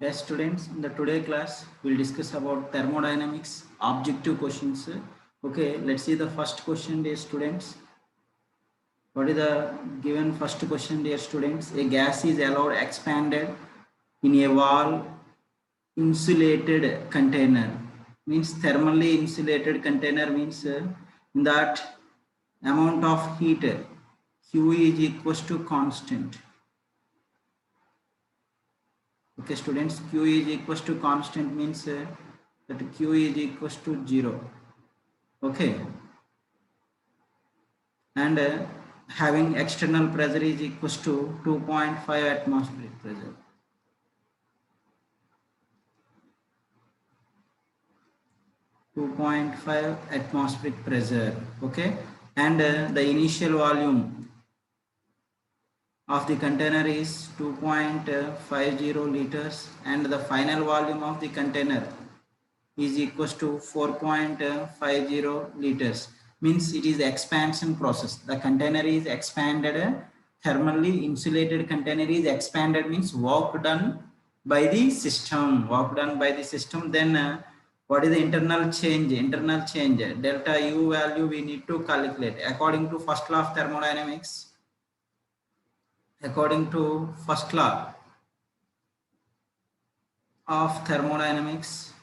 Yes, students, in the today class, we'll discuss about thermodynamics, objective questions. Okay, let's see the first question, dear students. What is the given first question, dear students? A gas is allowed expanded in a wall insulated container. Means thermally insulated container means in that amount of heat Q is equals to constant. Okay, students, Q is equals to constant means that Q is equals to 0. Okay, and having external pressure is equals to 2.5 atmospheric pressure. 2.5 atmospheric pressure. Okay, and the initial volume of the container is 2.50 liters, and the final volume of the container is equals to 4.50 liters. Means it is the expansion process. The container is expanded, thermally insulated container is expanded means work done by the system. Work done by the system. Then what is the internal change? Internal change delta U value we need to calculate according to first law of thermodynamics. According to first law of thermodynamics,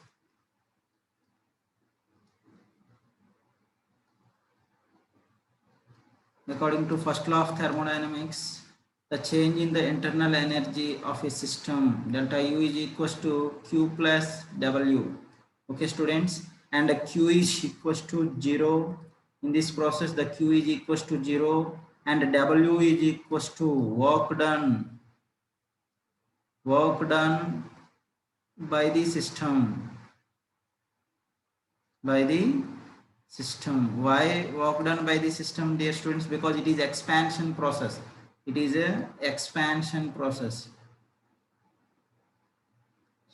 according to first law of thermodynamics, the change in the internal energy of a system delta U is equals to Q plus W. Okay, students, and the Q is equals to 0. In this process, the Q is equals to 0 and W is equals to work done by the system. By the system. Why work done by the system, dear students? Because it is expansion process. It is a expansion process.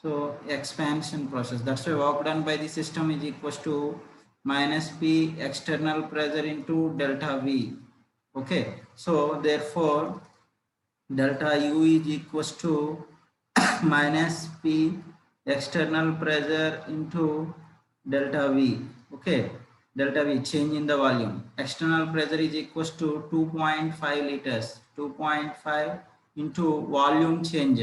So expansion process. That's why work done by the system is equals to minus P external pressure into delta V. Okay. So therefore delta U is equals to minus P external pressure into delta V. Okay, delta V change in the volume. External pressure is equals to 2.5 liters. 2.5 into volume change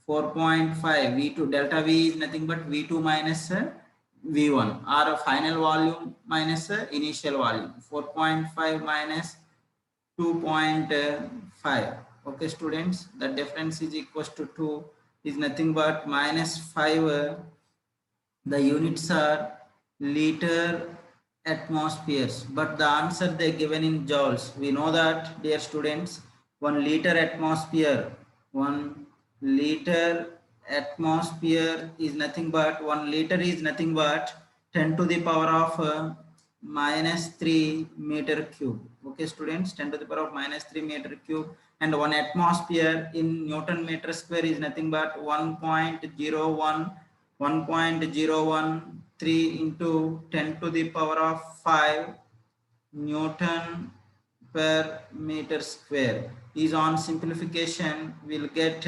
4.5 V2. Delta V is nothing but V2 minus V1 or a final volume minus initial volume. 4.5 minus 2.5. Okay, students, the difference is equals to 2 is nothing but minus 5. The units are liter atmospheres, but the answer they given in joules. We know that, dear students, 1 liter atmosphere, 1 liter atmosphere is nothing but 1 liter is nothing but 10 to the power of minus 3 meter cube. Okay, students, 10 to the power of minus 3 meter cube, and 1 atmosphere in Newton meter square is nothing but 1.013 into 10 to the power of 5 Newton per meter square. Is on simplification we'll get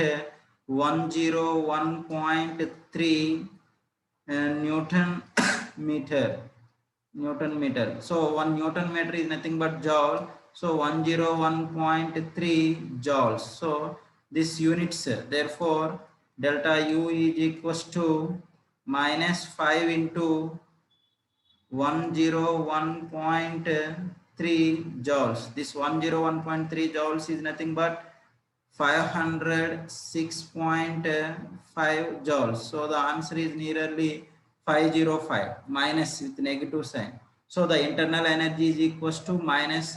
101.3 Newton meter. So 1 Newton meter is nothing but joule. So 101.3 joules. So this units, therefore delta U is equals to minus 5 into 101.3 joules. This 101.3 joules is nothing but 506.5 joules. So the answer is nearly 505 minus with negative sign. So the internal energy is equals to minus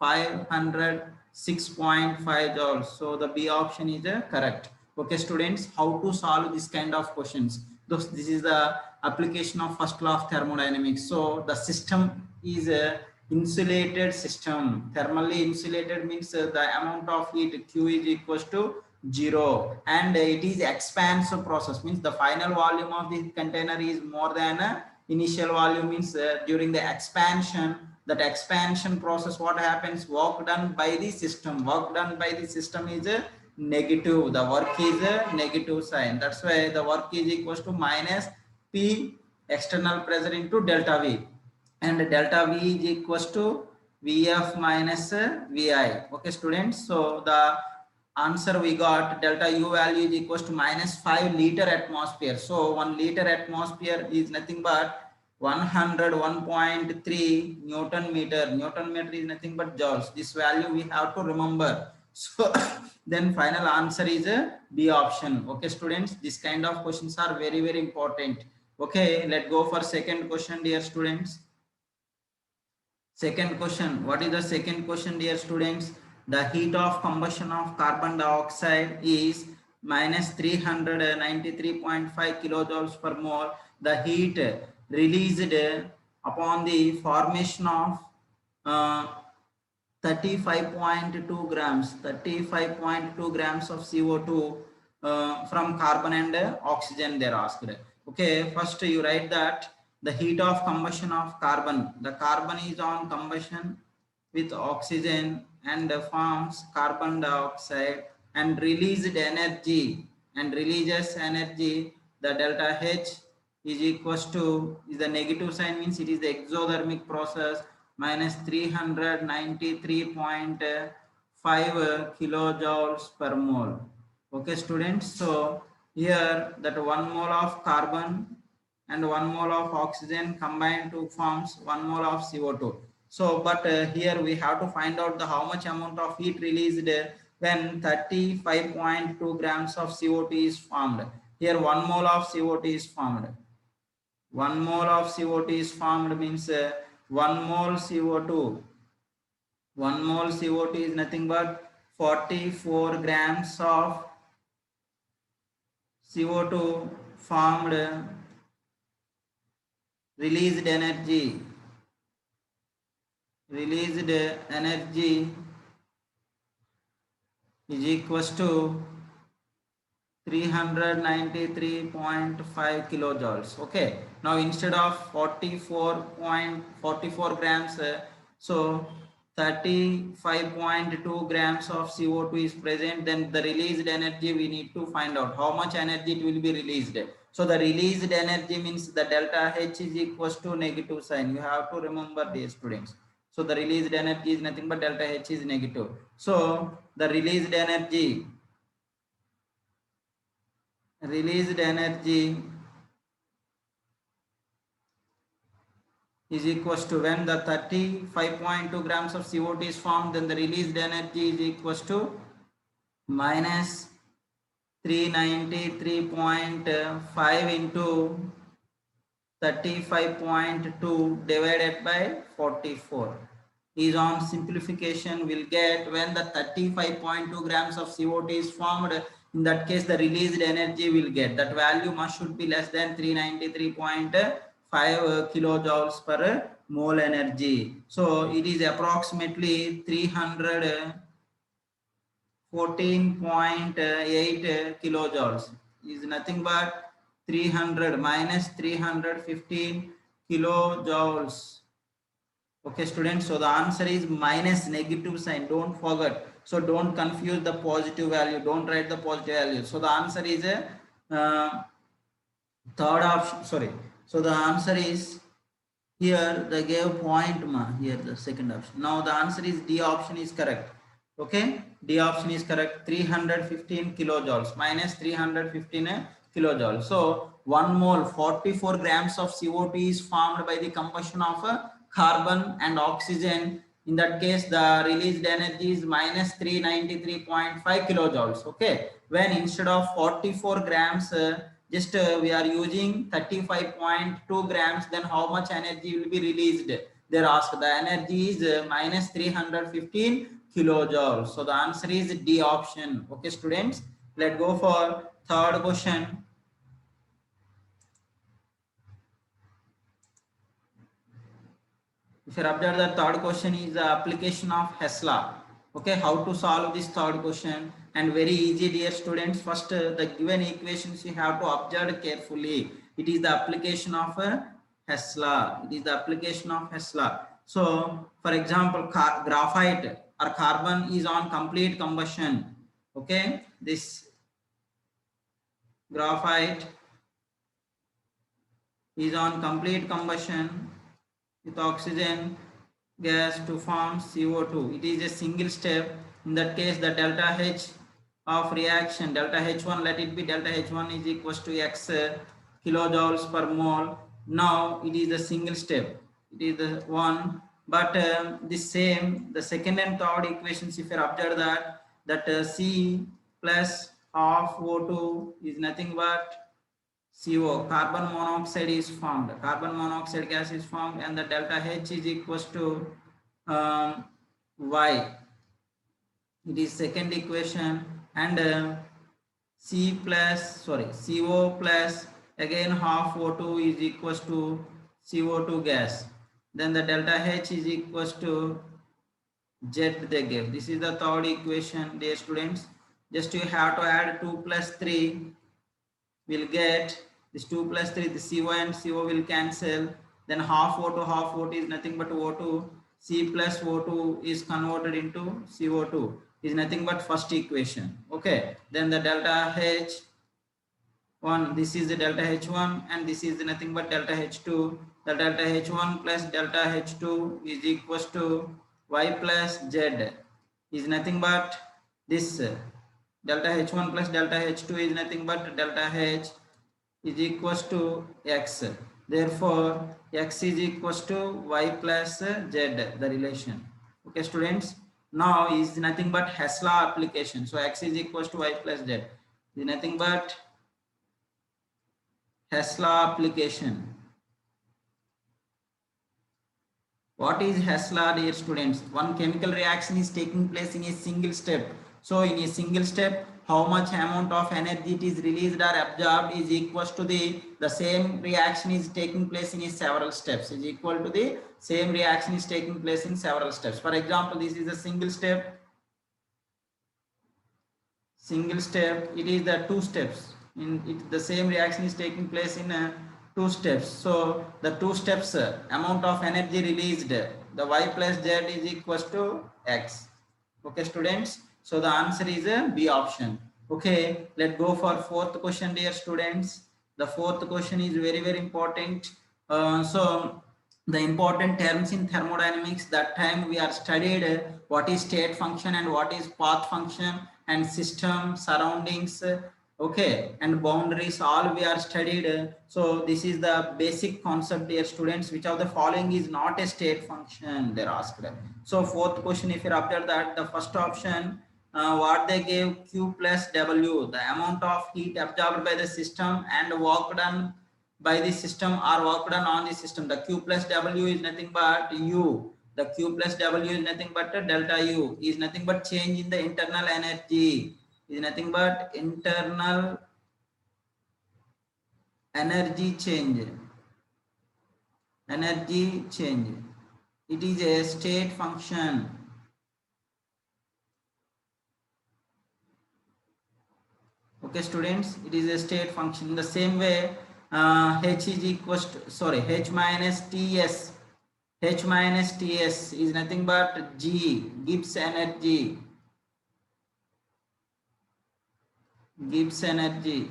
506.5 joules. So the B option is correct. Okay, students, how to solve this kind of questions? This is the application of first law of thermodynamics. So the system is a insulated system. Thermally insulated means the amount of heat Q is equals to 0, and it is expansive process means the final volume of the container is more than initial volume. Means during the expansion, that expansion process, what happens? Work done by the system. Work done by the system is negative. The work is a negative sign. That's why the work is equals to minus P external pressure into delta V, and delta V is equals to Vf minus Vi. Okay, students. So the answer we got, delta U value is equals to minus 5 liter atmosphere. So 1 liter atmosphere is nothing but 101.3 Newton meter. Newton meter is nothing but joules. This value we have to remember. So then final answer is a B option. Okay, students, this kind of questions are very, very important. Okay, let's go for second question, dear students. Second question. What is the second question, dear students? The heat of combustion of carbon dioxide is minus 393.5 kilojoules per mole. The heat released upon the formation of 35.2 grams of CO2 from carbon and oxygen, they are asked. Okay, first you write that the heat of combustion of carbon, the carbon is on combustion with oxygen and forms carbon dioxide and released energy and releases energy. The delta H is equals to, is the negative sign, means it is the exothermic process, minus 393.5 kilojoules per mole. Okay, students. So here that 1 mole of carbon and 1 mole of oxygen combined to forms 1 mole of CO2. So but here we have to find out the how much amount of heat released when 35.2 grams of CO2 is formed. Here 1 mole of CO2 is formed. 1 mole of CO2 is formed means 1 mole CO2. 1 mole CO2 is nothing but 44 grams of CO2 formed. Released energy is equals to 393.5 kilojoules. Okay, now instead of 44.44 grams, so 35.2 grams of CO2 is present, then the released energy we need to find out how much energy it will be released. So the released energy means the delta H is equals to negative sign. You have to remember these, students. So the released energy is nothing but delta H is negative. So the released energy is equals to, when the 35.2 grams of CO2 is formed, then the released energy is equals to minus 393.5 into 35.2 divided by 44 is, on simplification we'll get, when the 35.2 grams of CO2 is formed, in that case the released energy will get, that value must should be less than 393.5 kilojoules per mole energy. So it is approximately 314.8 kilojoules, is nothing but 300 minus 315 kilojoules. Okay, students. So the answer is minus, negative sign. Don't forget. So don't confuse the positive value. Don't write the positive value. So the answer is a third option. Sorry. So the answer is here. They gave point here the second option. Now the answer is D option is correct. Okay, D option is correct. 315 kilojoules minus 315 kilojoules. So 1 mole 44 grams of CO2 is formed by the combustion of carbon and oxygen. In that case the released energy is minus 393.5 kilojoules. Okay, when instead of 44 grams just we are using 35.2 grams, then how much energy will be released? They're asked. The energy is minus 315 kilojoules. So the answer is D option. Okay, students, let's go for third question. If you observe, the third question is the application of Hess law. Okay, how to solve this third question? And very easy, dear students. First, the given equations you have to observe carefully. It is the application of Hess law. It is the application of Hess law. So, for example, graphite or carbon is on complete combustion. Okay, this graphite is on complete combustion with oxygen gas to form CO2. It is a single step. In that case, the delta H of reaction, delta H1, let it be delta H1 is equals to X kilojoules per mole. Now it is a single step. It is the one, but the second and third equations, if you observe that C plus half O2 is nothing but CO, carbon monoxide is formed. Carbon monoxide gas is formed, and the delta H is equals to Y. It is second equation, and CO plus again half O2 is equals to CO2 gas. Then the delta H is equals to Z they gave. This is the third equation, dear students. Just you have to add 2 plus 3, will get this 2 plus 3, the CO and CO will cancel. Then half O2 is nothing but O2. C plus O2 is converted into CO2 is nothing but first equation. Okay, then the delta H1, this is the delta H1 and this is nothing but delta H2. The delta H1 plus delta H2 is equals to Y plus Z is nothing but this delta H1 plus delta H2 is nothing but delta H is equals to X. Therefore, X is equals to Y plus Z, the relation. Okay, students. Now is nothing but Hess law application. So X is equals to Y plus Z. Is nothing but Hess law application. What is Hess law, dear students? One chemical reaction is taking place in a single step. So in a single step, how much amount of energy it is released or absorbed is equals to the same reaction is taking place in several steps, is equal to the same reaction is taking place in several steps. For example, this is a single step, it is the two steps. In it, the same reaction is taking place in two steps. So the two steps amount of energy released, the Y plus Z is equals to X. Okay, students. So the answer is a B option. Okay, let's go for fourth question, dear students. The fourth question is very, very important. So the important terms in thermodynamics, that time we are studied what is state function and what is path function and system surroundings, okay, and boundaries, all we are studied. So this is the basic concept, dear students. Which of the following is not a state function, they're asked. So fourth question, if you observe that the first option, what they gave, Q plus W, the amount of heat absorbed by the system and work done by the system or work done on the system. The Q plus W is nothing but U. The Q plus W is nothing but delta U, is nothing but change in the internal energy, is nothing but internal energy change. Energy change. It is a state function. Okay, students, it is a state function. In the same way, H is equals to, H minus Ts. H minus Ts is nothing but G, Gibbs energy. Gibbs energy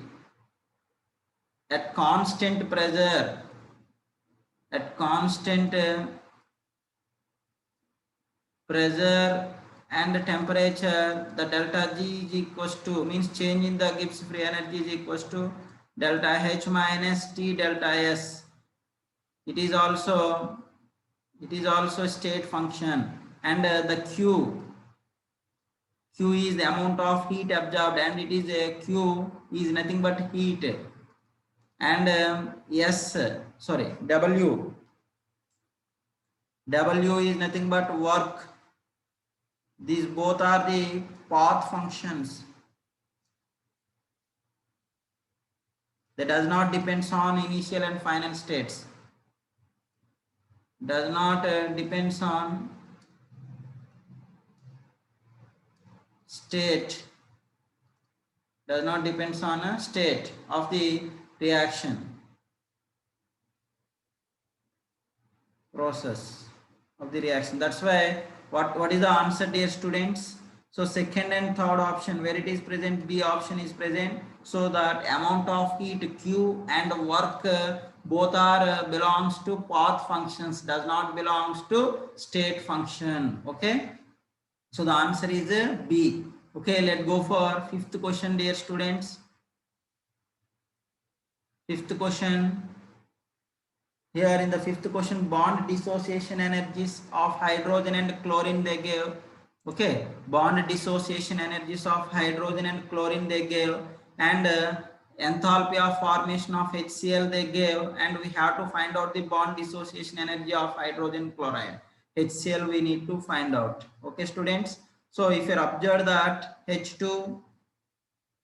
at constant pressure, at constant pressure and temperature, the delta G is equals to, means change in the Gibbs free energy is equals to delta H minus T delta S. It is also state function. And the Q is the amount of heat absorbed, and it is a Q is nothing but heat. And W is nothing but work. These both are the path functions. That does not depends on initial and final states. Does not depends on state. Does not depends on a state of the reaction process of the reaction. That's why what is the answer, dear students? So second and third option, where it is present, B option is present. So that amount of heat Q and work both are belongs to path functions, does not belongs to state function. Okay. So the answer is B. Okay, let's go for fifth question, dear students. Fifth question. Here in the fifth question, bond dissociation energies of hydrogen and chlorine they gave. Okay, bond dissociation energies of hydrogen and chlorine they gave, and enthalpy of formation of HCl they gave, and we have to find out the bond dissociation energy of hydrogen chloride. HCl we need to find out. Okay, students. So if you observe that H2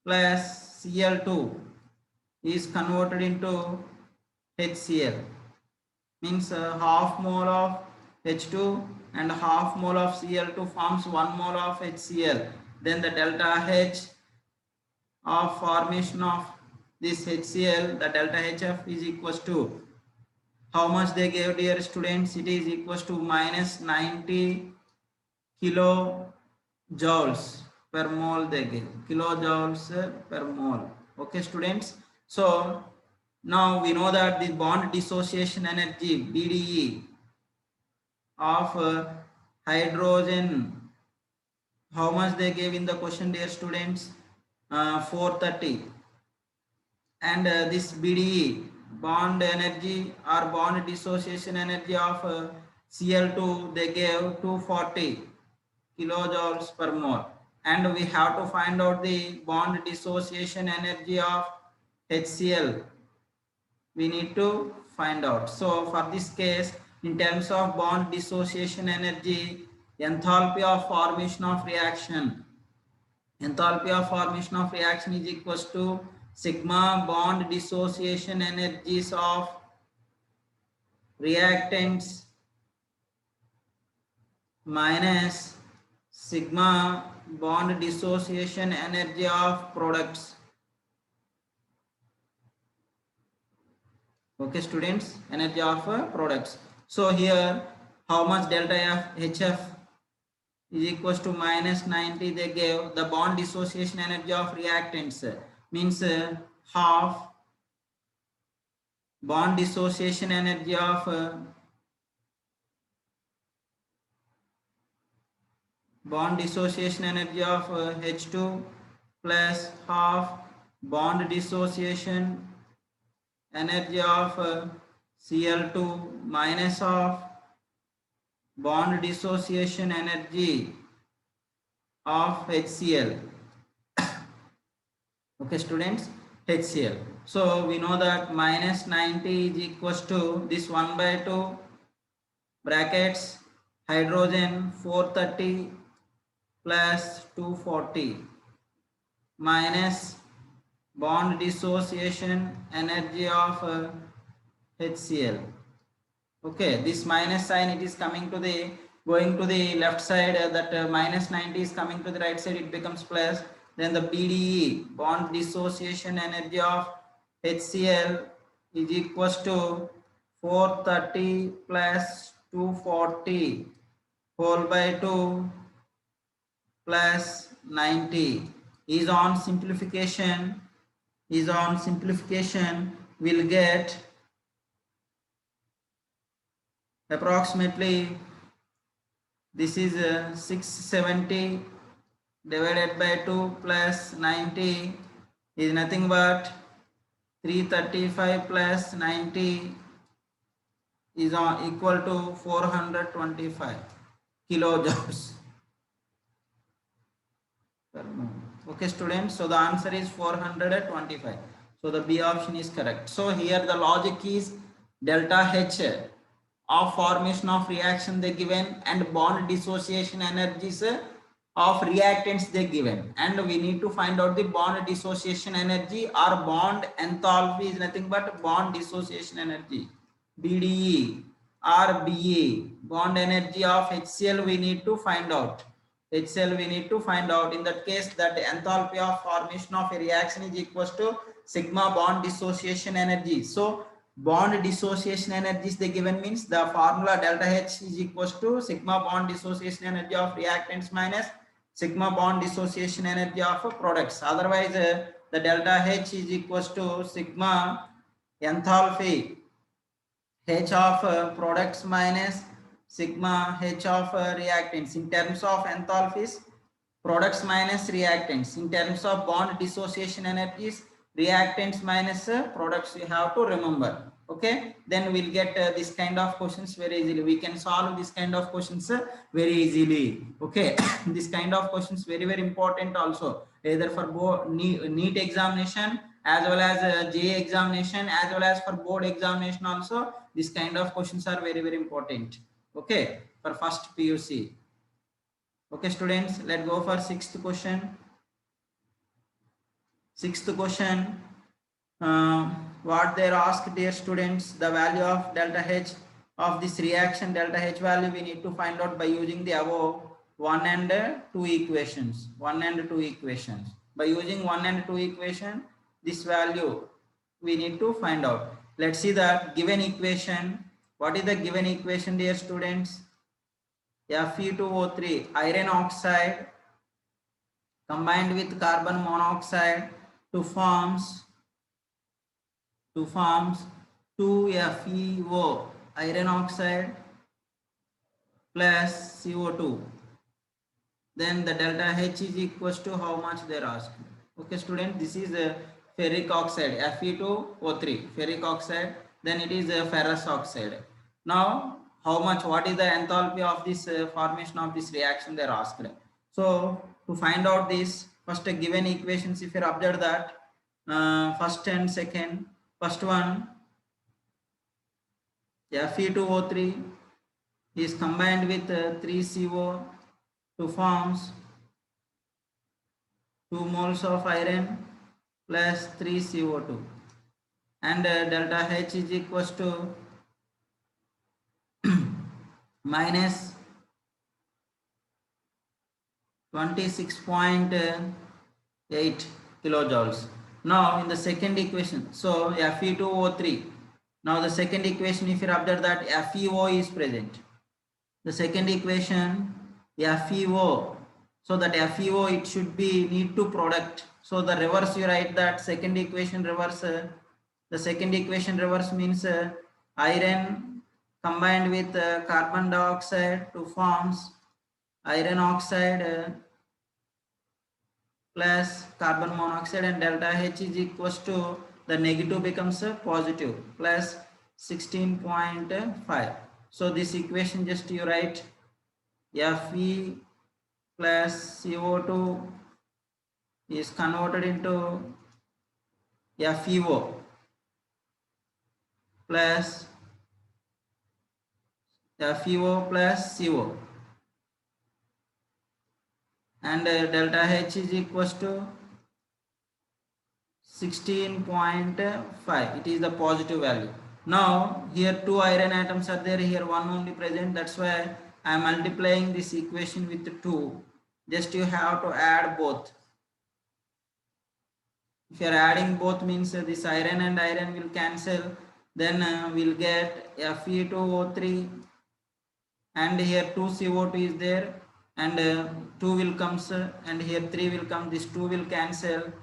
plus Cl2 is converted into HCl, means half mole of H2 and half mole of Cl2 forms 1 mole of HCl. Then the delta H of formation of this HCl, the delta HF is equals to how much they gave, dear students? It is equals to minus 90 kilojoules per mole they give, kilojoules per mole. Okay, students. So now we know that the bond dissociation energy BDE of hydrogen, how much they gave in the question, dear students? 430. And this BDE, bond energy or bond dissociation energy of Cl2, they gave 240 kilojoules per mole. And we have to find out the bond dissociation energy of HCl. We need to find out. So for this case, in terms of bond dissociation energy, enthalpy of formation of reaction, enthalpy of formation of reaction is equals to sigma bond dissociation energies of reactants minus sigma bond dissociation energy of products. Okay, students, energy of products. So here, how much delta F HF is equals to minus 90 they gave. The bond dissociation energy of reactants means half bond dissociation energy of H2 plus half bond dissociation energy of Cl2 minus of bond dissociation energy of HCl. Okay, students, HCl. So we know that minus 90 is equals to this 1 by 2 brackets hydrogen 430 plus 240 minus bond dissociation energy of HCl. Okay, this minus sign, it is coming to the going to the left side, that minus 90 is coming to the right side, it becomes plus. Then the BDE, bond dissociation energy of HCl, is equals to 430 plus 240 whole by 2 plus 90 is on simplification, will get approximately, this is 670 divided by 2 plus 90 is nothing but 335 plus 90 is equal to 425 kilojoules per mole. Okay, students, so the answer is 425. So the B option is correct. So here the logic is delta H of formation of reaction they given and bond dissociation energies of reactants they given, and we need to find out the bond dissociation energy or bond enthalpy is nothing but bond dissociation energy, BDE or BA, bond energy of HCl we need to find out. HCl we need to find out. In that case, that enthalpy of formation of a reaction is equals to sigma bond dissociation energy. So bond dissociation energies they given means the formula delta H is equals to sigma bond dissociation energy of reactants minus sigma bond dissociation energy of products. Otherwise, the delta H is equals to sigma enthalpy H of products minus sigma H of reactants. In terms of enthalpies, products minus reactants. In terms of bond dissociation energies, reactants minus products, you have to remember. Okay, then we'll get this kind of questions very easily. We can solve this kind of questions very easily. Okay, this kind of questions very important also, either for NEET examination as well as JEE examination, as well as for board examination also. This kind of questions are very important. Okay, for first PUC. Okay, students, let's go for sixth question. Sixth question, what they asked, dear students, the value of delta H of this reaction, delta H value we need to find out by using the above 1 and 2 equations. 1 and 2 equations. By using 1 and 2 equation, this value we need to find out. Let's see the given equation. What is the given equation, dear students? Fe2O3, iron oxide combined with carbon monoxide to forms 2FeO, iron oxide plus CO2. Then the delta H is equals to how much they are asking. Okay, student, this is a ferric oxide, Fe2O3, ferric oxide. Then it is a ferrous oxide. Now, how much? What is the enthalpy of this formation of this reaction? They are asked. So, to find out this, first given equations, if you observe that, first and second, first one, Fe2O3 is combined with 3CO to forms 2 moles of iron plus 3 CO2, and delta H is equals to minus 26.8 kilojoules. Now in the second equation, so Fe2O3, now the second equation, if you observe that FeO is present, the second equation FeO, so that FeO it should be need to product. So the reverse, you write that second equation reverse. The second equation reverse means iron combined with carbon dioxide to forms iron oxide plus carbon monoxide, and delta H is equals to, the negative becomes positive, plus 16.5. So this equation just you write Fe plus CO2 is converted into FeO plus FeO plus CO, and delta H is equals to 16.5. It is the positive value. Now here 2 iron atoms are there, here 1 only present. That's why I am multiplying this equation with 2. Just you have to add both. If you are adding both means this iron and iron will cancel. Then we'll get Fe2O3, and here 2 CO2 is there, and 2 will comes, and here 3 will come. This 2 will cancel,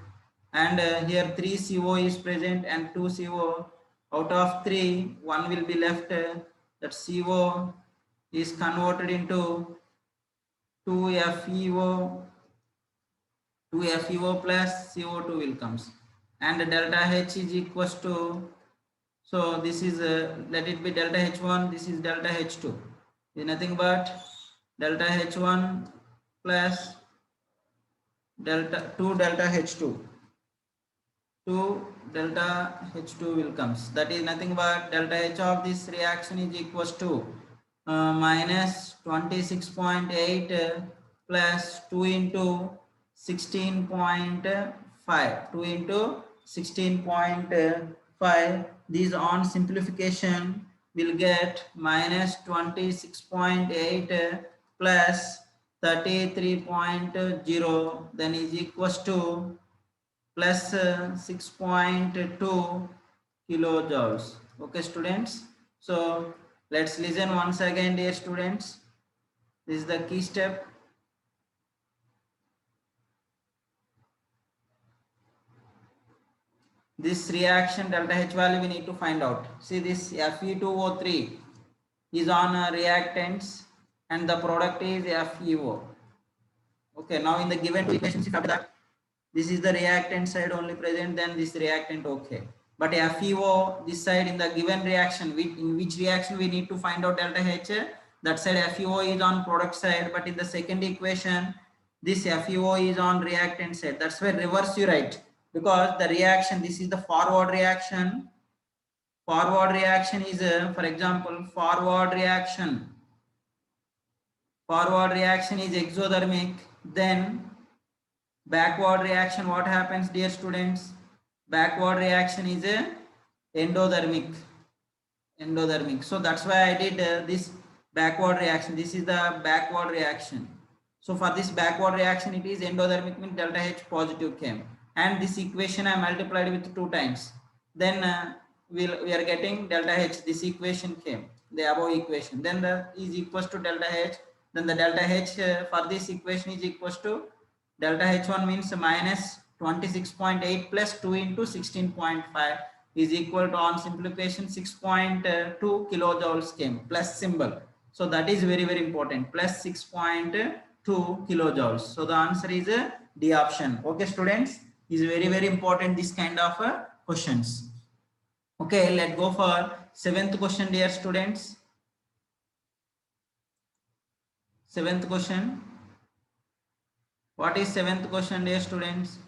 and here 3 CO is present and 2 CO. Out of 3, 1 will be left. That CO is converted into 2FeO. 2FeO plus CO2 will comes, and delta H is equals to, so this is let it be delta H1, this is delta H2, is nothing but delta H1 plus delta 2 delta H2. 2 delta H2 will comes, that is nothing but delta H of this reaction is equals to minus 26.8 plus 2 into 16.5, 2 into 16.5. These on simplification will get minus 26.8 plus 33.0, then is equals to plus 6.2 kilojoules. Okay, students. So let's listen once again, dear students. This is the key step. this reaction delta H value we need to find out. See, this Fe2O3 is on reactants and the product is FeO. Okay, now in the given equation, after that, this is the reactant side only present, then this reactant okay. But FeO, this side in the given reaction, in which reaction we need to find out delta H, that side FeO is on product side, but in the second equation, this FeO is on reactant side. That's why reverse you write, because the reaction, this is the forward reaction. Forward reaction is, for example, forward reaction is exothermic. Then backward reaction, what happens, dear students? Backward reaction is a endothermic. So that's why I did this backward reaction. This is the backward reaction. So for this backward reaction, it is endothermic, means delta H positive came, and this equation I multiplied with 2 times. Then we are getting delta H. This equation came, the above equation. Then the is equals to delta H. Then the delta H for this equation is equals to delta H1 means minus 26.8 plus 2 into 16.5 is equal to, on simplification, 6.2 kilojoules came, plus symbol. So that is very, very important, plus 6.2 kilojoules. So the answer is D option. Okay, students, is very, very important, this kind of questions. Okay, let's go for 7th question, dear students. 7th question. What is 7th question, dear students?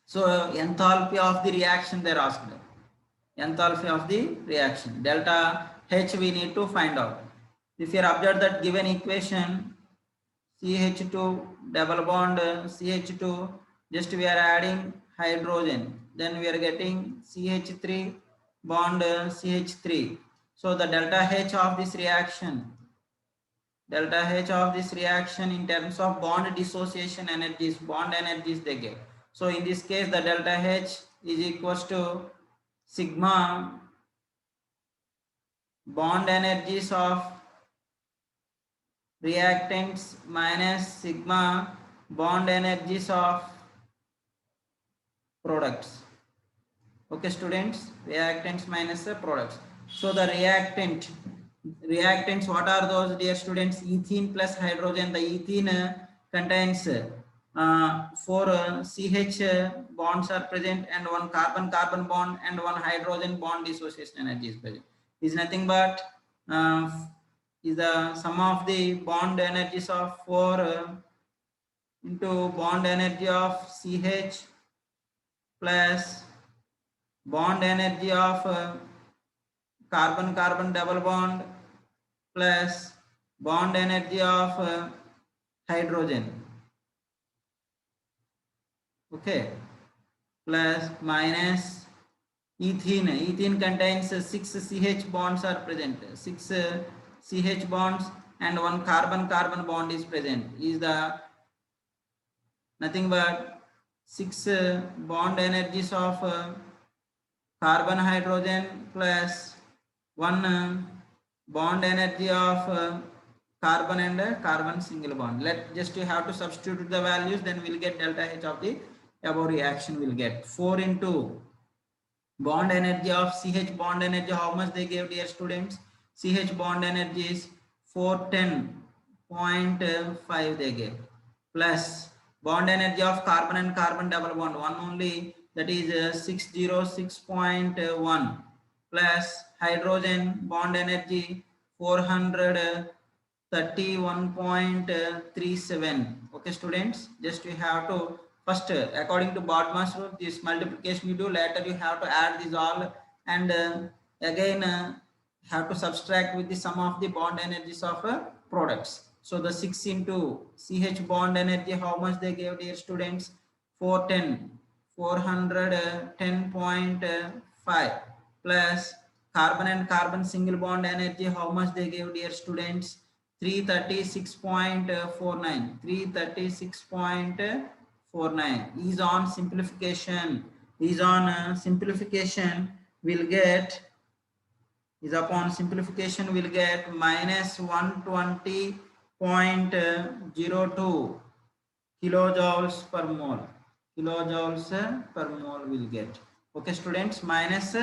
So enthalpy of the reaction they are asked. Enthalpy of the reaction, delta H we need to find out. If you observe that given equation, CH2 double bond CH2, just we are adding hydrogen, then we are getting CH3 bond CH3. So the delta H of this reaction, in terms of bond dissociation energies, bond energies they get. So in this case, the delta H is equals to sigma bond energies of reactants minus sigma bond energies of products. Okay, students, reactants minus the products. So the reactants, what are those, dear students? Ethene plus hydrogen. The ethene contains 4 CH bonds are present, and 1 carbon-carbon bond and 1 hydrogen bond dissociation energy is present. Is nothing but is the sum of the bond energies of 4 into bond energy of CH plus bond energy of carbon-carbon double bond plus bond energy of hydrogen. Okay, plus minus ethene. Ethene contains 6 CH bonds are present. 6 CH bonds and 1 carbon-carbon bond is present. Is the nothing but 6 bond energies of carbon hydrogen plus 1 bond energy of carbon and carbon single bond. Let just you have to substitute the values, then we'll get delta H of the above reaction. Will get 4 into bond energy of CH bond energy. How much they gave, dear students? CH bond energy is 410.5 they gave, plus bond energy of carbon and carbon double bond, one only, that is 606.1, plus hydrogen bond energy 431.37. Okay, students, just we have to first, according to Bodmer's rule, this multiplication you do, later you have to add these all, and again have to subtract with the sum of the bond energies of products. So the 6 into CH bond energy, how much they gave, dear students? 410.5, plus carbon and carbon single bond energy, how much they gave, dear students? 336.49. 336.49 is on simplification. Will get, is upon simplification will get minus 120.02 kilojoules per mole. kilojoules per mole will get. Okay students, minus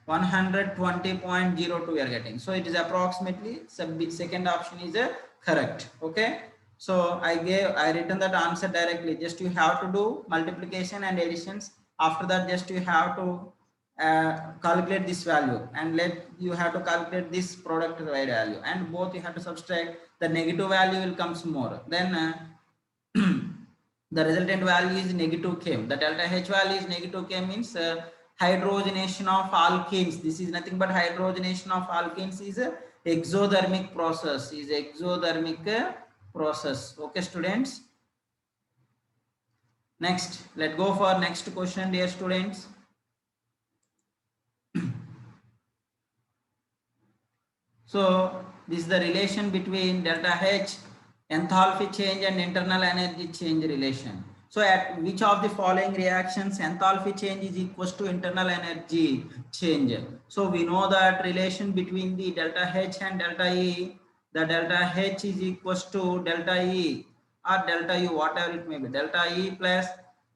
120.02 we are getting, so it is approximately second option is correct. Okay, so I written that answer directly. Just you have to do multiplication and additions. After that, just you have to calculate this value, and let you have to calculate this product value, and both you have to subtract. The negative value will comes more, then the resultant value is negative K. The delta H value is negative K, means hydrogenation of alkenes. This is nothing but hydrogenation of alkenes is a exothermic process. Is exothermic process. Okay, students. Next, let's go for next question, dear students. So this is the relation between delta H, enthalpy change, and internal energy change relation. So at which of the following reactions enthalpy change is equals to internal energy change? So we know that relation between the delta H and delta E, the delta H is equals to delta E or delta U, whatever it may be, delta E plus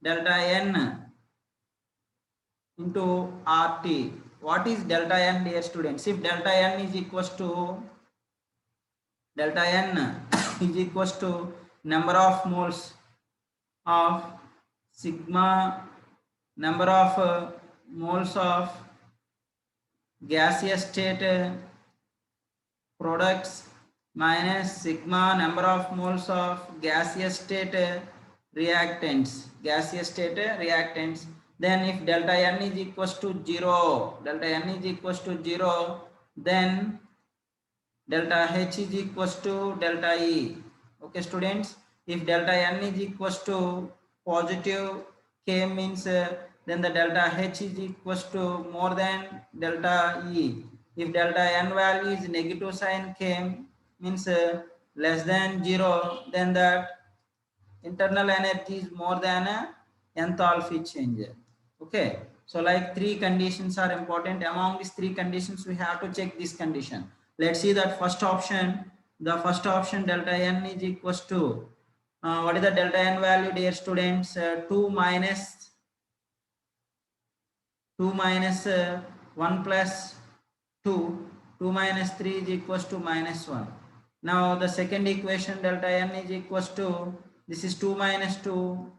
delta N into RT. What is delta N, dear students? If delta N is equals to delta N is equals to number of moles of sigma, number of moles of gaseous state products minus sigma number of moles of gaseous state reactants, then if delta N is equals to 0, then delta H is equals to delta E. Okay students, if delta N is equals to positive K, means then the delta H is equals to more than delta E. If delta N value is negative sign K, means less than 0, then that internal energy is more than a enthalpy change. Okay, so like three conditions are important. Among these three conditions we have to check this condition. Let's see that first option. The first option, delta N is equals to what is the delta N value, dear students? 2 minus 1 plus 2, 2 minus 3 is equals to minus 1. Now the second equation, delta N is equals to, this is 2 minus 2,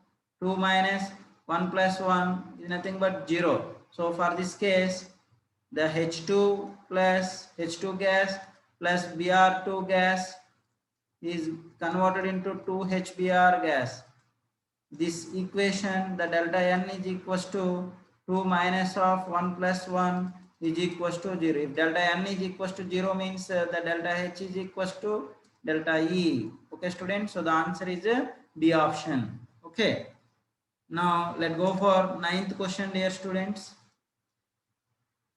2 minus 1 plus 1 is nothing but 0. So for this case, the H2 plus H2 gas plus Br2 gas is converted into 2HBr gas. This equation, the delta N is equals to 2 minus of 1 plus 1 is equals to 0. If delta N is equals to 0, means the delta H is equals to delta E. Okay students, so the answer is B option. Okay, now let's go for ninth question, dear students.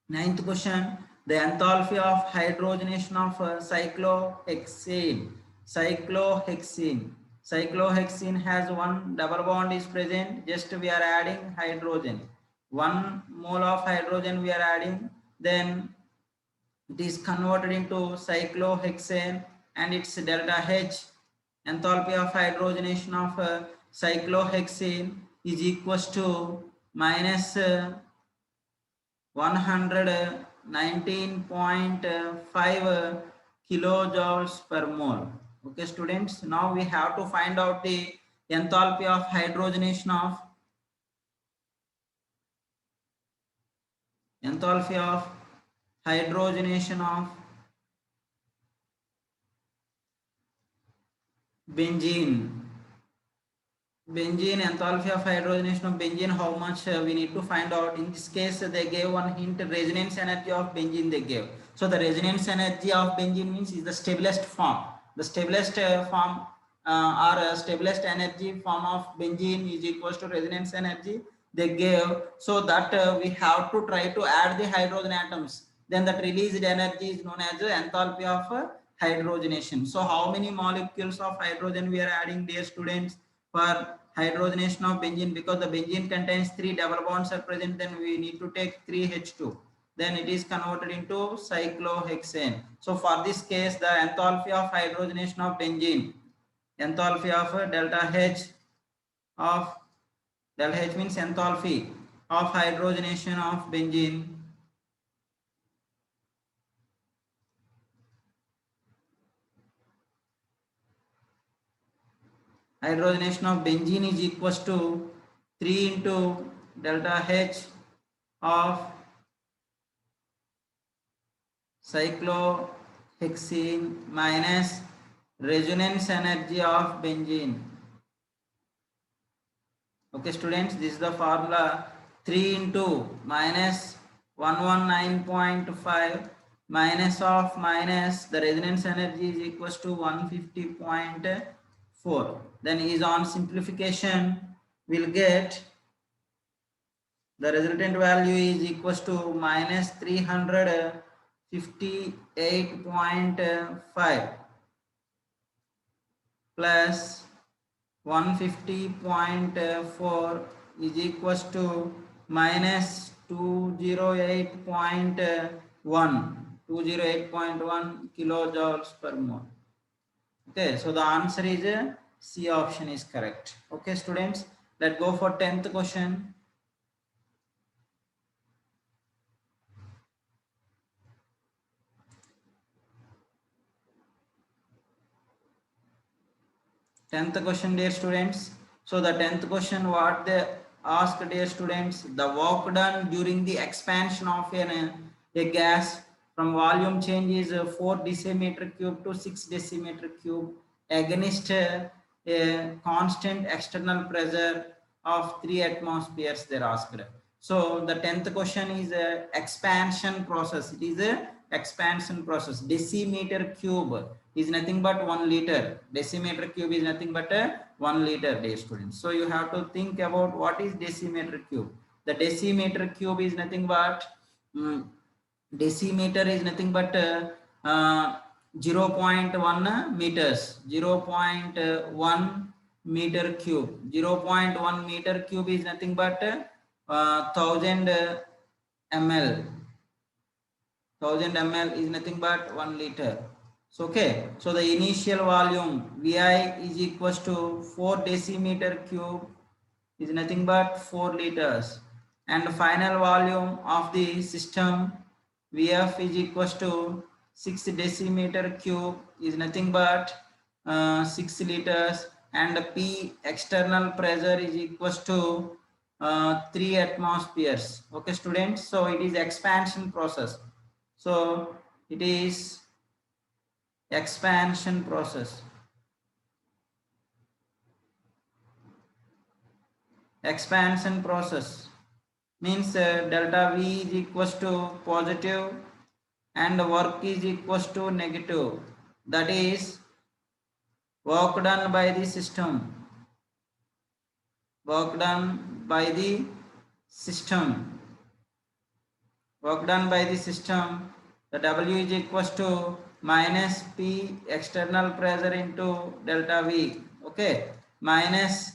Ninth question, the enthalpy of hydrogenation of cyclohexane. Cyclohexene has one double bond is present, just we are adding hydrogen. 1 mole of hydrogen we are adding, then it is converted into cyclohexane and its delta H. Enthalpy of hydrogenation of cyclohexane is equals to minus 119.5 kilojoules per mole. Okay students, now we have to find out the enthalpy of hydrogenation of benzene. Enthalpy of hydrogenation of benzene, how much we need to find out. In this case they gave one hint, resonance energy of benzene they gave. So the resonance energy of benzene means is the stablest form. The stablest form or stablest energy form of benzene is equals to resonance energy they gave. So that we have to try to add the hydrogen atoms, then that released energy is known as enthalpy of hydrogenation. So how many molecules of hydrogen we are adding, dear students, for hydrogenation of benzene? Because the benzene contains 3 double bonds are present, then we need to take 3 H2, then it is converted into cyclohexane. So for this case, the enthalpy of hydrogenation of benzene, enthalpy of delta H of delta H is equals to minus 119.5 kilojoules per mole. Okay students, so the answer is B option. Okay, now let's go for 10th question, dear students. 10th question, the enthalpy of hydrogenation of cyclohexane. 10th question, the enthalpy of hydrogenation of benzene Del H means enthalpy of hydrogenation of benzene. Hydrogenation of benzene is equals to 3 into delta H of cyclohexene minus resonance energy of benzene. Okay students, this is the formula. 3 into minus 119.5 minus the resonance energy is equals to 150.4. Then is on simplification we'll get the resultant value is equals to minus 358.5 plus 150.4 is equals to minus 208.1 kilojoules per mole. Okay, so the answer is C option is correct. Okay students, let's go for 10th question. 10th question, dear students. So the 10th question, what they asked, dear students, the work done during the expansion of a gas from volume change is 4 decimeter cube to 6 decimeter cube against a constant external pressure of 3 atmospheres, they asked. So the 10th question is a expansion process. It is a expansion process. Decimeter cube is nothing but 1 liter. Decimeter cube is nothing but 1 liter, dear students. So you have to think about what is decimeter cube. The decimeter cube is nothing but decimeter is nothing but 0.1 meters. 0.1 meter cube. 0.1 meter cube is nothing but 1000 ml. 1000 ml is nothing but 1 liter. So okay, so the initial volume VI is equals to 4 decimeter cube is nothing but 4 liters, and the final volume of the system VF is equals to 6 decimeter cube is nothing but 6 liters, and the P external pressure is equals to 3 atmospheres. Okay students, so it is expansion process. So it is expansion process. Expansion process means delta V is equals to positive and work is equals to negative. That is work done by the system. Work done by the system. Work done by the system. The W is equals to minus P external pressure into delta V. Okay. Minus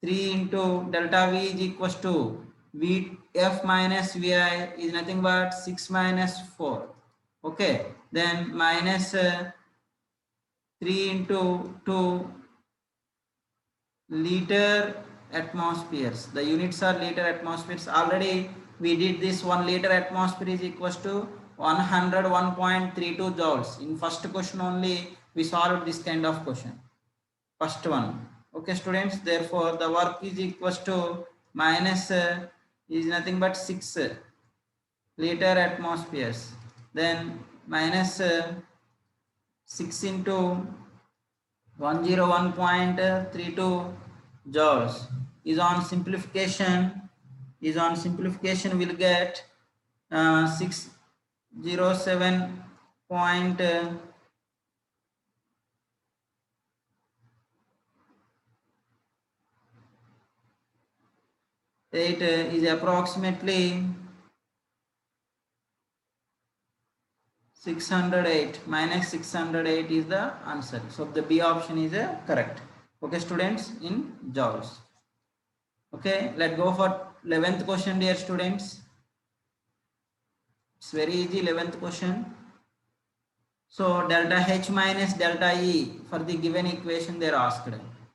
3 into delta V is equals to Vf minus Vi is nothing but 6 minus 4. Okay. Then minus 3 into 2 liter atmospheres. The units are liter atmospheres. Already we did this. 1 liter atmosphere is equals to 101.32 joules. In first question only we solved this kind of question. First one. Okay students, therefore the work is equals to minus is nothing but 6 liter atmospheres. Then minus 6 into 101.32 joules is on simplification. We'll get 607.8 is approximately 608. Minus 608 is the answer. So the B option is correct. Okay students, in joules. Okay, let's go for 11th question, dear students. It's very easy. 11th question. So delta H minus delta E for the given equation they are asked.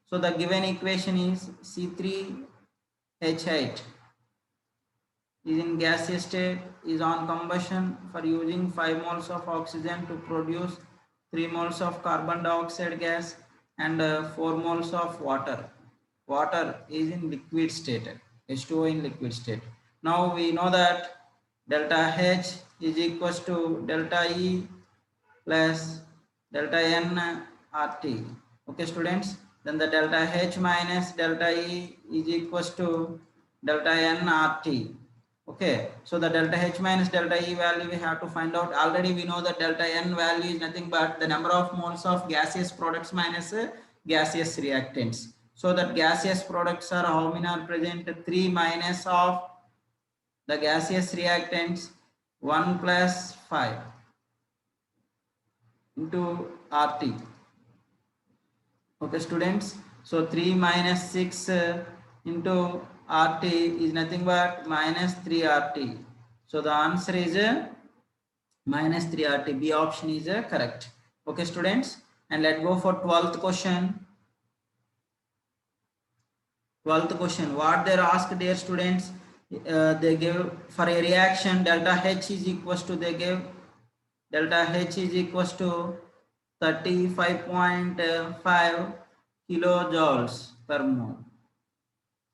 So the given equation is C3 H8 is in gaseous state, is on combustion for using 5 moles of oxygen to produce 3 moles of carbon dioxide gas and 4 moles of water. Water is in liquid state, H2O in liquid state. Now we know that delta H is equals to delta E plus delta N RT. Okay, students. Then the delta H minus delta E is equals to delta N RT. Okay, so the delta H minus delta E value we have to find out. Already we know that delta N value is nothing but the number of moles of gaseous products minus gaseous reactants. So that gaseous products are how many are present? 3 minus of the gaseous reactants 1 plus 5 into RT. Okay, students. So 3 minus 6 into RT is nothing but minus 3 RT. So the answer is minus 3 RT. B option is correct. Okay, students. And let's go for 12th question. 12th question. What they asked, dear students? They give for a reaction delta H is equals to, they give delta H is equals to 35.5 kilojoules per mole.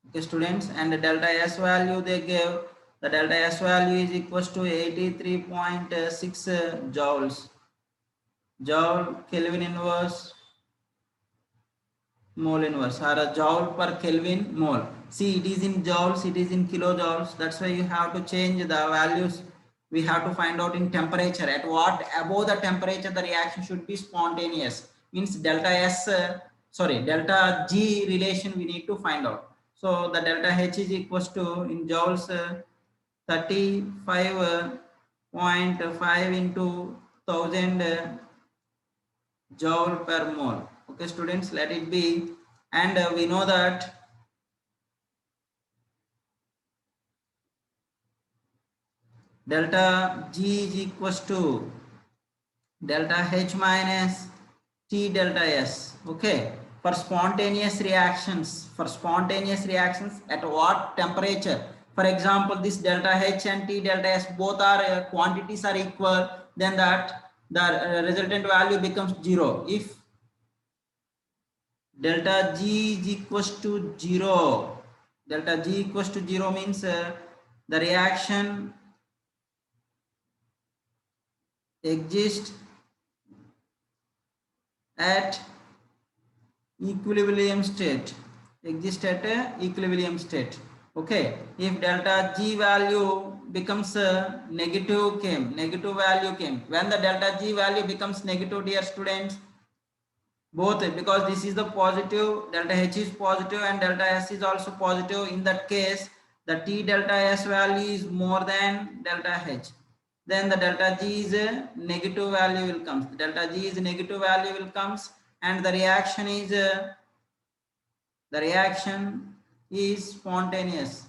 Okay, students, and the delta S value they gave, the delta S value is equals to 83.6 joules. Joule Kelvin inverse mole inverse, or a joule per Kelvin mole. See, it is in joules, it is in kilojoules. That's why you have to change the values. We have to find out in temperature. At what above the temperature the reaction should be spontaneous. Means delta S, delta G relation we need to find out. So the delta H is equals to in joules 35.5 into 1000 joule per mole. Okay, students, let it be. And we know that delta G is equals to delta H minus T delta S. Okay, for spontaneous reactions, at what temperature? For example, this delta H and T delta S both are quantities are equal, then that the resultant value becomes 0. If delta G is equals to 0, delta G equals to 0 means the reaction exists at equilibrium state, Okay, if delta G value becomes negative value came, when the delta G value becomes negative, dear students, both, because this is the positive, delta H is positive and delta S is also positive. In that case, the T delta S value is more than delta H. Then the delta G is a negative value will comes. Delta G is a negative value will comes, and the reaction is spontaneous.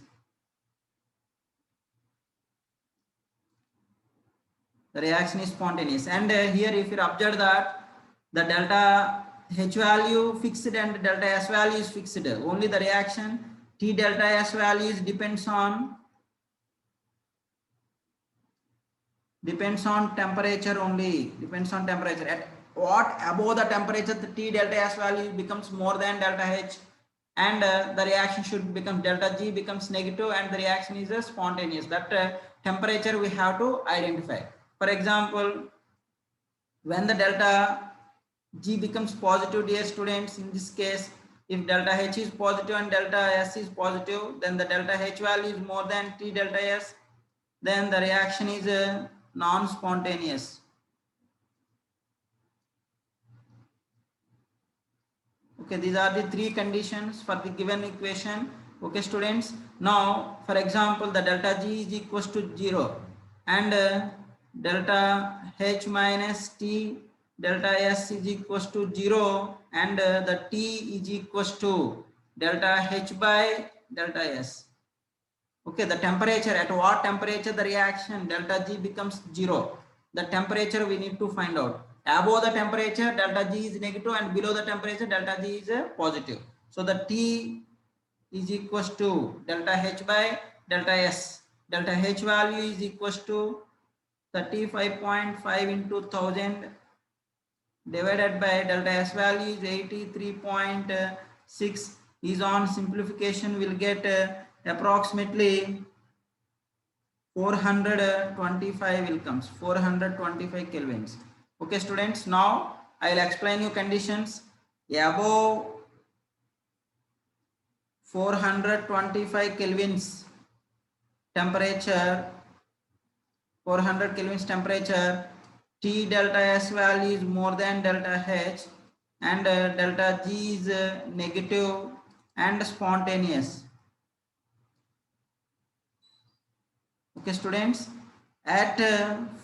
The reaction is spontaneous. And here, if you observe that the delta H value fixed and delta S value is fixed, only the reaction T delta S values depends on temperature only, At what above the temperature, the T delta S value becomes more than delta H, and the reaction should become delta G becomes negative, and the reaction is spontaneous. That temperature we have to identify. For example, when the delta G becomes positive, dear students, in this case, if delta H is positive and delta S is positive, then the delta H value is more than T delta S, then the reaction is non-spontaneous. Okay, these are the three conditions for the given equation. Okay, students. Now, for example, the delta G is equals to 0 and delta H minus T delta S is equals to 0 and the T is equals to delta H by delta S. Okay, the temperature, at what temperature the reaction delta G becomes 0? The temperature we need to find out. Above the temperature, delta G is negative, and below the temperature, delta G is positive. So the T is equals to delta H by delta S. Delta H value is equals to 35.5 into 1000 divided by delta S value is 83.6. is on simplification will get approximately 425 will comes 425 kelvins. Okay students, now I will explain you conditions. Above 425 kelvins temperature, 400 kelvins temperature, T delta S value is more than delta H, and delta G is negative and spontaneous. Okay students, at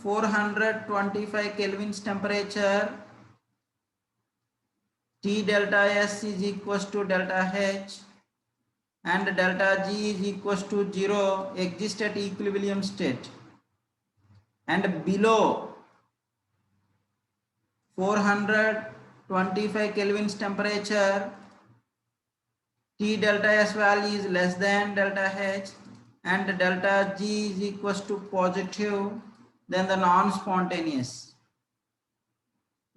425 kelvins temperature, T delta S is equals to delta H and delta G is equals to 0, exist at equilibrium state. And below 425 kelvins temperature, T delta S value is less than delta H and delta G is equals to positive, then the non-spontaneous.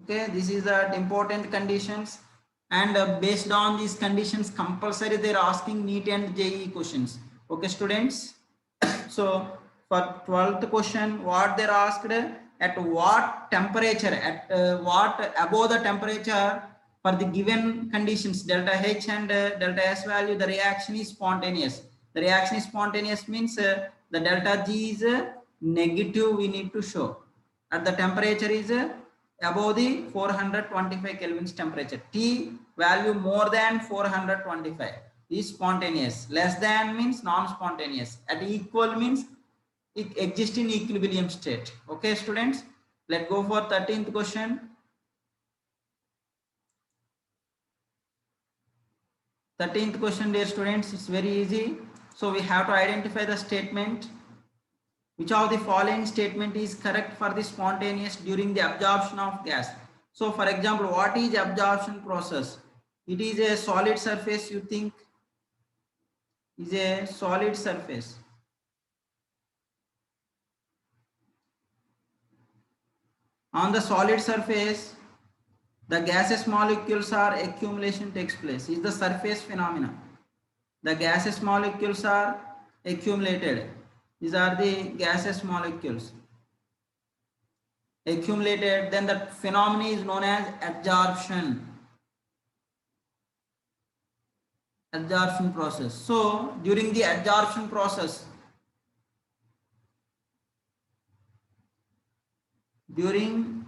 Okay, this is the important conditions, and based on these conditions compulsory they are asking NEET and JEE questions. Okay students, so for 12th question what they are asked, at what temperature, at what above the temperature for the given conditions delta H and delta S value the reaction is spontaneous. The reaction is spontaneous means the delta G is negative, we need to show at the temperature is above the 425 kelvins temperature. T value more than 425 is spontaneous, less than means non-spontaneous, at equal means it exists in equilibrium state. Okay students, let's go for 13th question. 13th question, dear students, it's very easy. So we have to identify the statement. Which of the following statement is correct for the spontaneous during the absorption of gas? So for example, what is absorption process? It is a solid surface, you think is a solid surface. On the solid surface, the gaseous molecules are accumulation takes place. Is the surface phenomena. The gaseous molecules are accumulated. These are the gaseous molecules accumulated. Then the phenomenon is known as adsorption. Adsorption process. So during the adsorption process, during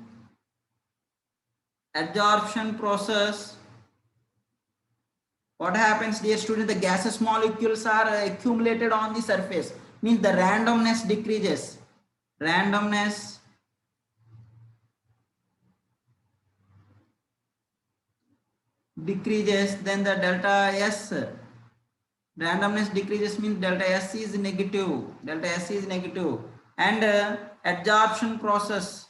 adsorption process, what happens, dear student? The gaseous molecules are accumulated on the surface, means the randomness decreases. Randomness decreases, then the delta S, randomness decreases means delta S is negative. Delta S is negative, and adsorption process.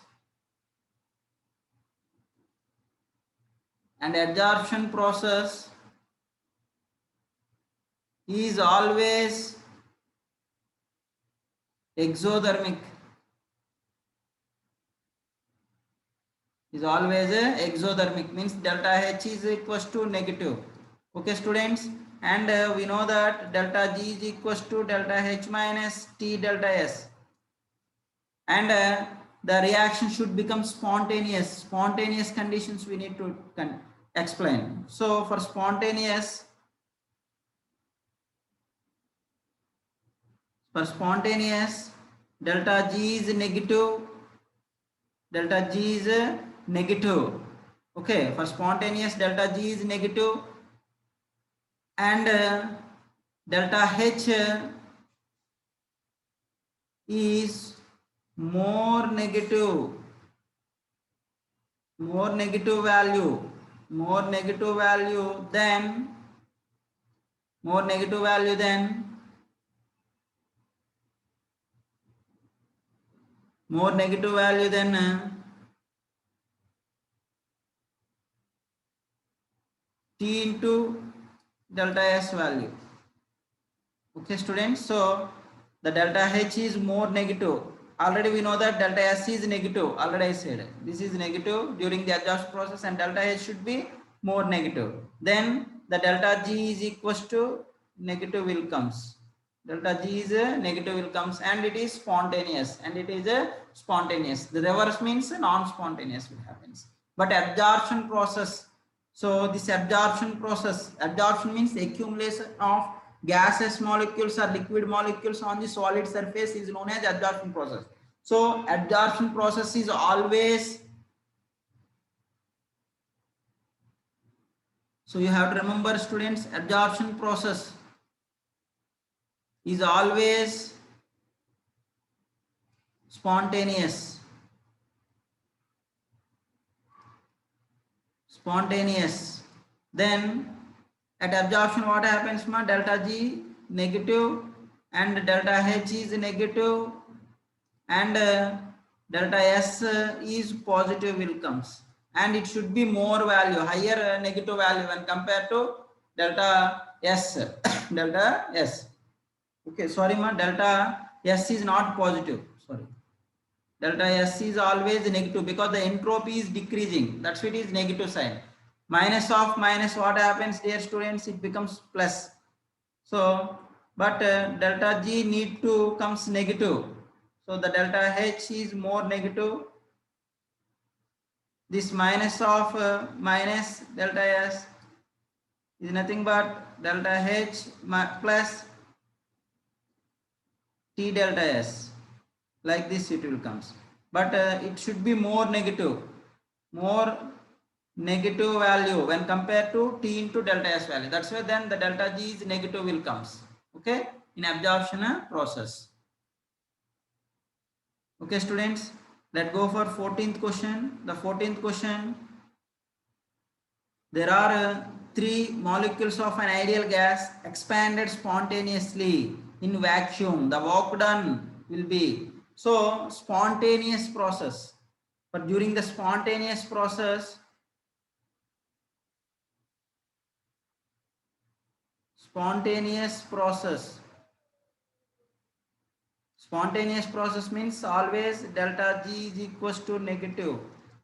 And adsorption process is always exothermic. Is always exothermic, means delta H is equals to negative. Okay students, and we know that delta G is equals to delta H minus T delta S, and the reaction should become spontaneous. Spontaneous conditions we need to explain. So for spontaneous, delta G is negative, delta G is negative. Okay, for spontaneous delta G is negative, and delta H is more negative value, more negative value than T into delta S value. Okay, students. So the delta H is more negative. Already we know that delta S is negative. Already I said this is negative during the adjust process, and delta H should be more negative. Then the delta G is equals to negative will comes. Delta G is a negative will comes, and it is spontaneous, and it is a spontaneous. The reverse means non-spontaneous will happens. But absorption process. So this absorption process, absorption means accumulation of gaseous molecules or liquid molecules on the solid surface is known as absorption process. So absorption process is always, so you have to remember students, absorption process is always spontaneous. Then at absorption what happens, ma, delta G negative and delta H is negative, and delta S is positive will comes, and it should be more value, higher negative value when compared to delta S. Delta S. Okay, sorry ma, delta S is not positive. Sorry. Delta S is always negative because the entropy is decreasing. That's why it is negative sign. Minus of minus, what happens, dear students? It becomes plus. So, but delta G need to comes negative. So the delta H is more negative. This minus of minus delta S is nothing but delta H plus T delta S. Like this it will comes. But it should be more negative value when compared to T into delta S value. That's why then the delta G is negative will comes. Okay, in absorption process. Okay, students, let's go for 14th question. The 14th question, there are three molecules of an ideal gas expanded spontaneously in vacuum. The work done will be, so spontaneous process. But during the spontaneous process means always delta G is equals to negative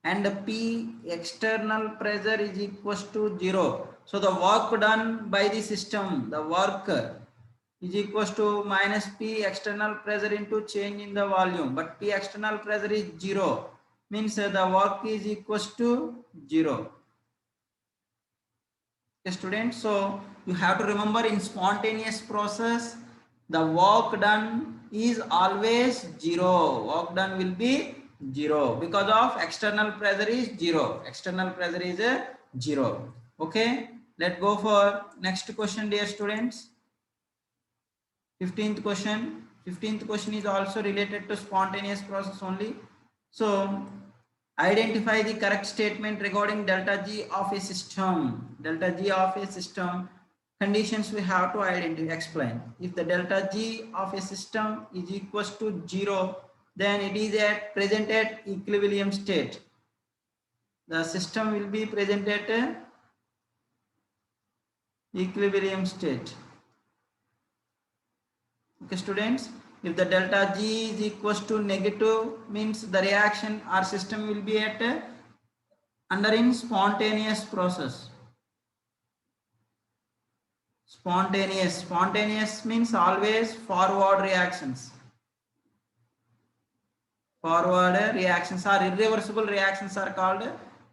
and P external pressure is equals to 0. So the work done by the system, the work is equals to minus P external pressure into change in the volume, but P external pressure is 0, means the work is equals to 0. Okay, students, so you have to remember in spontaneous process the work done is always 0. Work done will be 0 because of external pressure is 0. External pressure is 0. Okay, let's go for next question, dear students. 15th question. 15th question is also related to spontaneous process only. So identify the correct statement regarding delta G of a system. Delta G of a system conditions we have to identify, explain. If the delta G of a system is equals to 0, then it is at present at equilibrium state. The system will be present at equilibrium state. Okay, students, if the delta G is equals to negative, means the reaction or system will be at under in spontaneous process. Spontaneous means always forward reactions. Forward reactions or irreversible reactions are called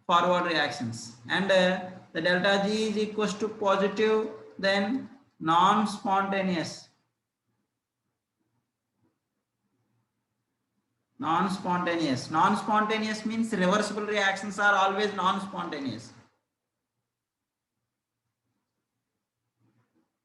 forward reactions. And the delta G is equals to positive, then non-spontaneous. Non-spontaneous means reversible reactions are always non-spontaneous.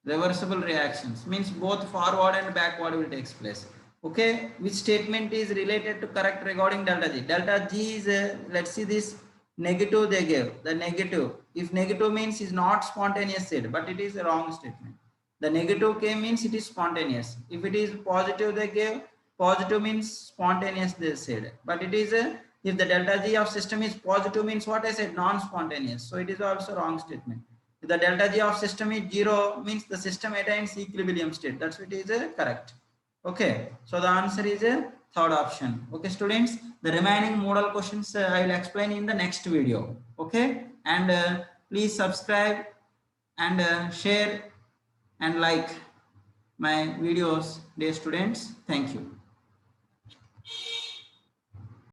Reversible reactions means both forward and backward will take place. Okay, which statement is related to correct regarding delta G? Delta G is let's see this negative they gave. The negative, if negative means is not spontaneous said, but it is a wrong statement. The negative K means it is spontaneous. If it is positive they gave, positive means spontaneous they said, but it is if the delta G of system is positive means what I said, non-spontaneous. So it is also wrong statement. If the delta G of system is 0, means the system attains equilibrium state. That's what is correct. Okay, so the answer is a third option. Okay, students, the remaining modal questions I will explain in the next video. Okay, and please subscribe and share and like my videos, dear students. Thank you.